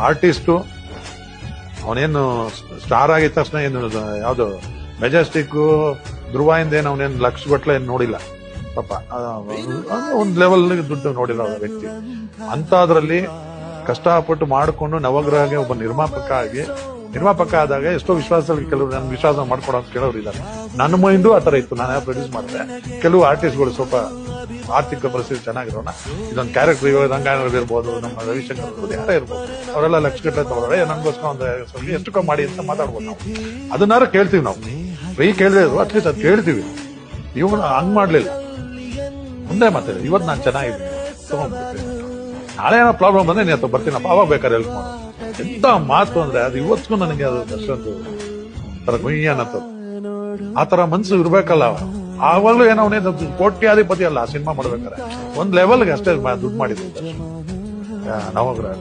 Artist ಅವನೇನು star ಆಗಿದ ತಕ್ಷಣ ಏನು ಯಾವ್ದು ಮೆಜೆಸ್ಟಿಕ್ ಧ್ರುವದಿಂದ ಏನು ಅವನೇನು ಲಕ್ಷ ಗಟ್ಟಲೆ ಏನು ನೋಡಿಲ್ಲ ಪಾಪ. ಒಂದ್ ಲೆವೆಲ್ ದುಡ್ಡು ನೋಡಿರೋ ವ್ಯಕ್ತಿ. ಅಂತದ್ರಲ್ಲಿ ಕಷ್ಟಪಟ್ಟು ಮಾಡಿಕೊಂಡು ನವಗ್ರಹಗೆ ಒಬ್ಬ ನಿರ್ಮಾಪಕ ಆದಾಗ ಎಷ್ಟೋ ವಿಶ್ವಾಸದಲ್ಲಿ ಕೆಲವರು ನನ್ನ ವಿಶ್ವಾಸ ಮಾಡ್ಕೊಡೋ ಕೆಲವರು ಇದ್ದಾರೆ. ನನ್ನ ಮೈಂಡು ಆ ತರ ಇತ್ತು. ನಾನು ಪ್ರೊಡ್ಯೂಸ್ ಮಾಡಿದೆ. ಕೆಲವು ಆರ್ಟಿಸ್ಟ್ಗಳು ಸ್ವಲ್ಪ ಆರ್ಥಿಕ ಪರಿಸ್ಥಿತಿ ಚೆನ್ನಾಗಿರೋಣ, ಇದೊಂದು ಕ್ಯಾರೆಕ್ಟರ್ ಇವಾಗ ರಂಗಾಯಣ ಇರ್ಬೋದು, ನಮ್ಮ ರವಿಶಂಕರ್ ಇರ್ಬೋದು, ಯಾರೇ ಇರ್ಬೋದು, ಅವರೆಲ್ಲ ಲಕ್ಷ ಗಟ್ಟಲೆ ತಗೊಳ್ರೆ ನನಗೋಸ್ಕರ ಒಂದು ಎಷ್ಟು ಕಮ್ಮಿ ಮಾಡಿ ಅಂತ ಮಾತಾಡ್ಬೋದು. ನಾವು ಅದನ್ನಾರು ಕೇಳ್ತೀವಿ. ನಾವು ಫ್ರೀ ಕೇಳಿದ್ರೆ ಅಟ್ಲೀಸ್ಟ್ ಅದು ಕೇಳ್ತೀವಿ. ಇವ್ನು ಹಂಗ್ ಮಾಡ್ಲಿಲ್ಲ, ಮುಂದೆ ಮಾತಾಡಿ ಇವತ್ತು ನಾನು ಚೆನ್ನಾಗಿದ್ದೀನಿ ತಗೊಂಡ್ಬಿಡ್ತೀನಿ, ನಾಳೆ ಏನೋ ಪ್ರಾಬ್ಲಮ್ ಬಂದ್ರೆ ನೀನು ಬರ್ತೀನಪ್ಪ ಅವಾಗ ಬೇಕಾದ್ರೆ ಹೆಲ್ಪ್ ಮಾಡು. ಎಂತ ಮಾತು ಅಂದ್ರೆ ಅದು ಇವತ್ತಿಗೂ ನನಗೆ ಅದು ಅಷ್ಟೊಂದು ತರ ಗುಯ್ಯ ಅನ್ನತ್ತದು. ಆ ತರ ಮನ್ಸು ಇರ್ಬೇಕಲ್ಲ. ಆವಾಗ್ಲೂ ಏನೋ ಅವನೇ ಕೋಟ್ಯಾಧಿಪತಿ ಅಲ್ಲ ಆ ಸಿನಿಮಾ ಮಾಡ್ಬೇಕಾರೆ, ಒಂದ್ ಲೆವೆಲ್ಗೆ ಅಷ್ಟೇ ದುಡ್ಡು ಮಾಡಿದ್ರು ನವಗ್ರಹ.